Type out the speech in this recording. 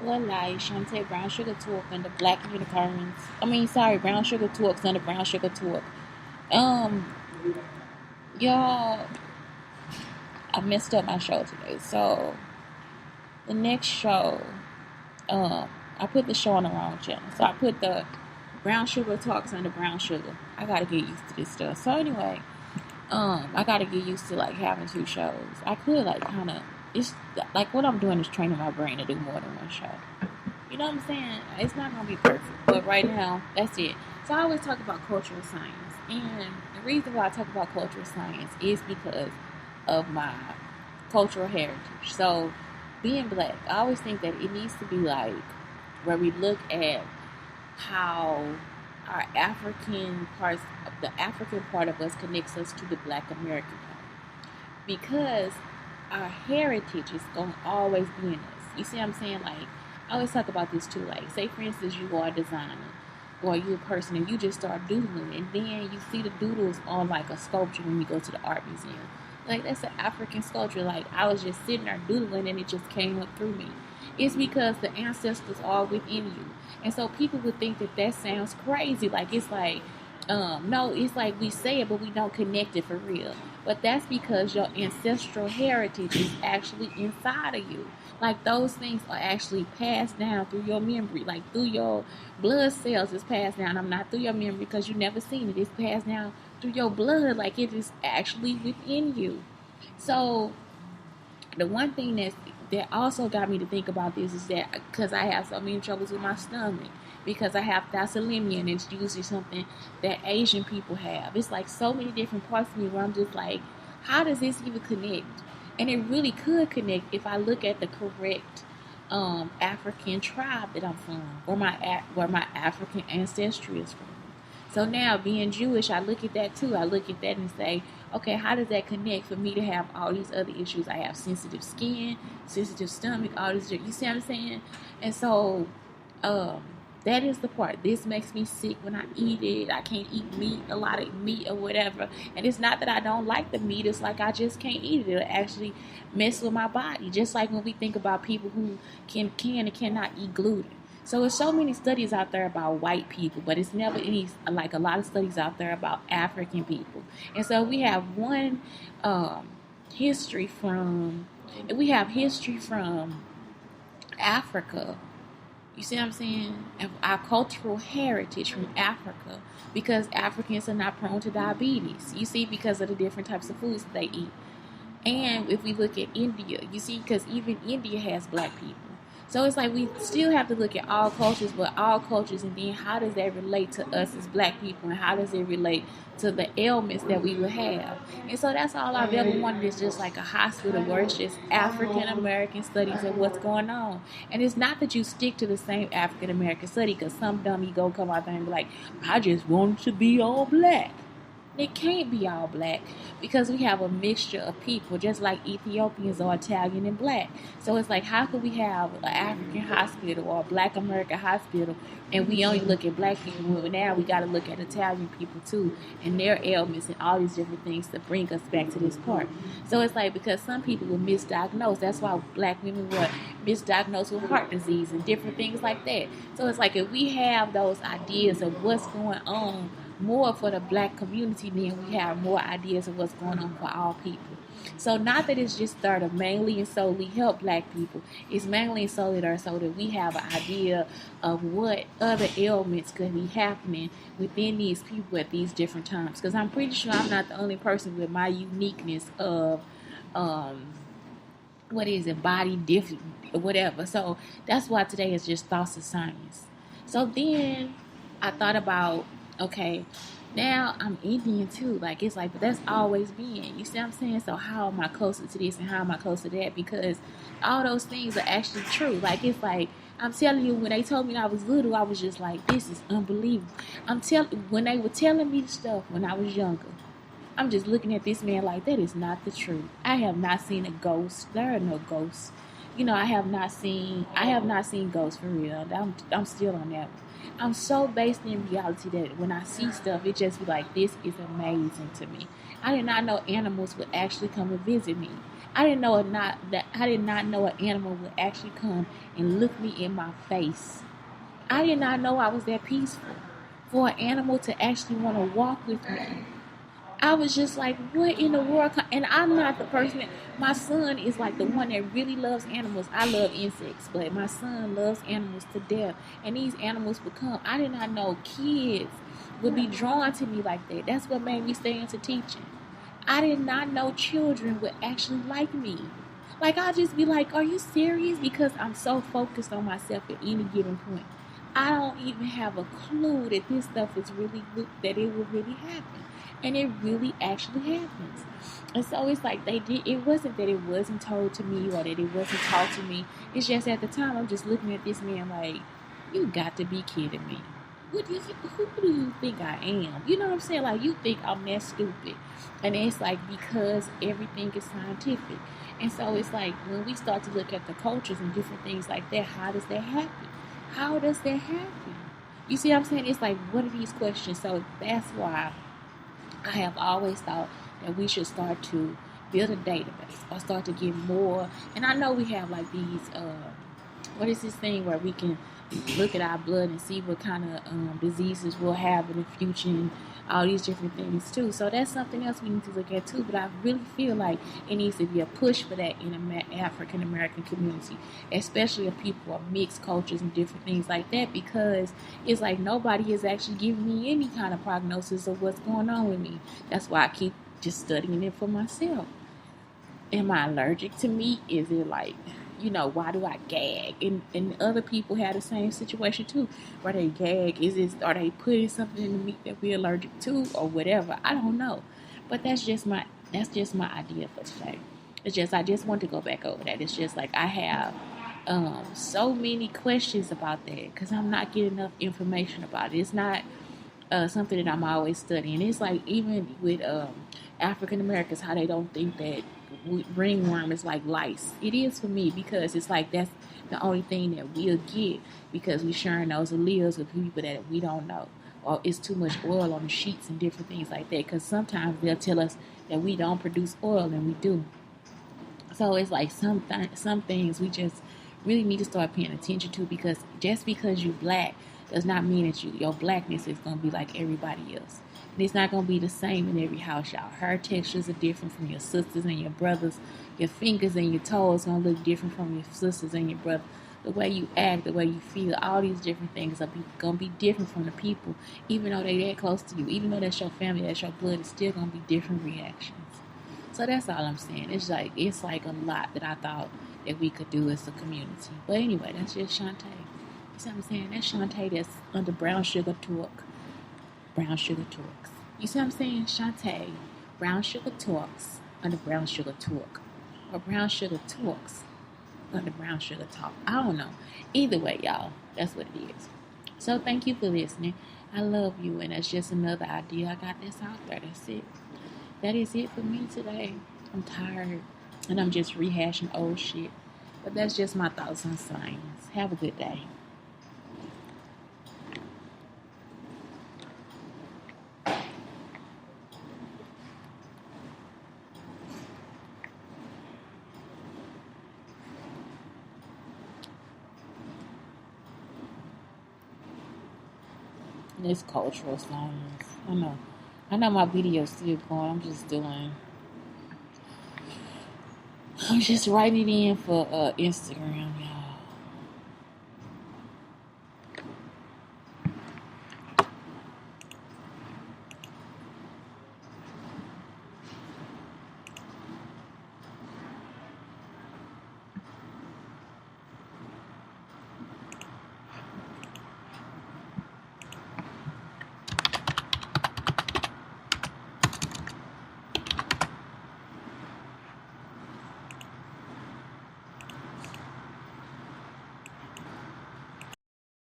What like Shantae Brown Sugar Talk and the Black Unicorns. Brown Sugar Talks and the Brown Sugar Talk. Um, y'all, I messed up my show today. So the next show, um, I put the show on the wrong channel. So I put the Brown Sugar Talks and the Brown Sugar. I gotta get used to this stuff. So anyway, I gotta get used to like having two shows. I could like kind of. It's like what I'm doing is training my brain to do more than one show. You know what I'm saying? It's not gonna be perfect, but right now, that's it. So I always talk about cultural science, and the reason why I talk about cultural science is because of my cultural heritage. So being black, I always think that it needs to be like where we look at how our African parts, the African part of us connects us to the Black American part, because our heritage is gonna always be in us. You see what I'm saying? Like I always talk about this too. Like say for instance you are a designer or you're a person and you just start doodling and then you see the doodles on like a sculpture when you go to the art museum. Like that's an African sculpture. Like I was just sitting there doodling and it just came up through me. It's because the ancestors are within you. And so people would think that that sounds crazy. Like it's like no, it's like we say it, but we don't connect it for real. But that's because your ancestral heritage is actually inside of you. Like those things are actually passed down through your memory, like through your blood cells. It's passed down. I'm not through your memory because you never seen it. It's passed down through your blood, like it is actually within you. So the one thing that also got me to think about this is that because I have so many troubles with my stomach because I have Selenium, and it's usually something that Asian people have. It's like so many different parts of me where I'm just like, how does this even connect? And it really could connect if I look at the correct African tribe that I'm from, where my African ancestry is from. So now, being Jewish, I look at that too. I look at that and say, okay, how does that connect for me to have all these other issues? I have sensitive skin, sensitive stomach, all this. You see what I'm saying? And so, um, that is the part. This makes me sick when I eat it. I can't eat meat, a lot of meat or whatever. And it's not that I don't like the meat. It's like I just can't eat it. It'll actually mess with my body. Just like when we think about people who can and cannot eat gluten. So there's so many studies out there about white people, but it's never any like a lot of studies out there about African people. And so um, history from we have history from Africa. You see what I'm saying? Our cultural heritage from Africa, because Africans are not prone to diabetes. You see, because of the different types of foods that they eat. And if we look at India, you see, because even India has black people. So it's like we still have to look at all cultures, but all cultures, and then how does that relate to us as black people, and how does it relate to the ailments that we would have? And so that's all I've ever wanted is just like a hospital where it's just African American studies of what's going on. And it's not that you stick to the same African American study, because some dummy go come out there and be like, I just want to be all black. It can't be all black because we have a mixture of people, just like Ethiopians are Italian and black. So it's like, how could we have an African hospital or a black American hospital and we only look at black people? Well, now we got to look at Italian people too and their ailments and all these different things to bring us back to this part. So it's like, because some people were misdiagnosed. That's why black women were misdiagnosed with heart disease and different things like that. So it's like, if we have those ideas of what's going on more for the black community, then we have more ideas of what's going on for all people. So not that it's just there to mainly and solely help black people. It's mainly and solely there so that we have an idea of what other ailments could be happening within these people at these different times. Because I'm pretty sure I'm not the only person with my uniqueness of what is it, body different, whatever. So that's why today is just thoughts of science. So then I thought about, okay, now I'm Indian too. Like, it's like, but that's always been. You see what I'm saying? So how am I closer to this and how am I closer to that? Because all those things are actually true. Like, it's like, I'm telling you, when they told me that I was little, I was just like, this is unbelievable. When they were telling me the stuff when I was younger, I'm just looking at this man like, that is not the truth. I have not seen a ghost. There are no ghosts. You know, I have not seen ghosts for real. I'm still on that one. I'm so based in reality that when I see stuff, it just be like, this is amazing to me. I did not know animals would actually come and visit me. I did not know an animal would actually come and look me in my face. I did not know I was that peaceful. For an animal to actually want to walk with me, I was just like, what in the world? And I'm not the person that, my son is like the one that really loves animals. I love insects, but my son loves animals to death. And these animals become, I did not know kids would be drawn to me like that. That's what made me stay into teaching. I did not know children would actually like me. Like, I'll just be like, are you serious? Because I'm so focused on myself at any given point. I don't even have a clue that this stuff is really, that it will really happen. And it really actually happens. And so it's like it wasn't that it wasn't told to me or that it wasn't taught to me. It's just at the time I'm just looking at this man like, you got to be kidding me. Who do you think I am? You know what I'm saying? Like, you think I'm that stupid. And it's like, because everything is scientific. And so it's like, when we start to look at the cultures and different things like that, how does that happen? How does that happen? You see what I'm saying? It's like, what are these questions? So that's why I have always thought that we should start to build a database or start to get more. And I know we have like these, what is this thing where we can look at our blood and see what kind of diseases we'll have in the future and all these different things too. So that's something else we need to look at too. But I really feel like it needs to be a push for that in the African American community, especially if people are mixed cultures and different things like that, because it's like nobody is actually giving me any kind of prognosis of what's going on with me. That's why I keep just studying it for myself. Am I allergic to meat? Is it like, why do I gag? And other people have the same situation too, where they gag. Are they putting something in the meat that we're allergic to or whatever? I don't know. But that's just my idea for today. I just want to go back over that. It's just like I have so many questions about that because I'm not getting enough information about it. It's not something that I'm always studying. It's like even with African Americans, how they don't think that ringworm is like lice. It is for me, because it's like that's the only thing that we'll get, because we're sharing those alleles with people that we don't know, or it's too much oil on the sheets and different things like that. Because sometimes they'll tell us that we don't produce oil and we do. So it's like some things we just really need to start paying attention to, because just because you're black does not mean that your blackness is going to be like everybody else. And it's not going to be the same in every house, y'all. Hair textures are different from your sisters and your brothers. Your fingers and your toes going to look different from your sisters and your brothers. The way you act, the way you feel, all these different things are going to be different from the people, even though they're that close to you. Even though that's your family, that's your blood, it's still going to be different reactions. So that's all I'm saying. It's like a lot that I thought that we could do as a community. But anyway, that's just Shantae. You see what I'm saying? That's Shantae that's under Brown Sugar Talk. Brown Sugar Talks. You see what I'm saying? Shantae, Brown Sugar Talks under Brown Sugar Talk. Or Brown Sugar Talks under Brown Sugar Talk. I don't know. Either way, y'all, that's what it is. So thank you for listening. I love you, and that's just another idea I got this out there. That's it. That is it for me today. I'm tired, and I'm just rehashing old shit. But that's just my thoughts on science. Have a good day. It's cultural science. I know. I know my video's still going. I'm just writing it in for Instagram, y'all.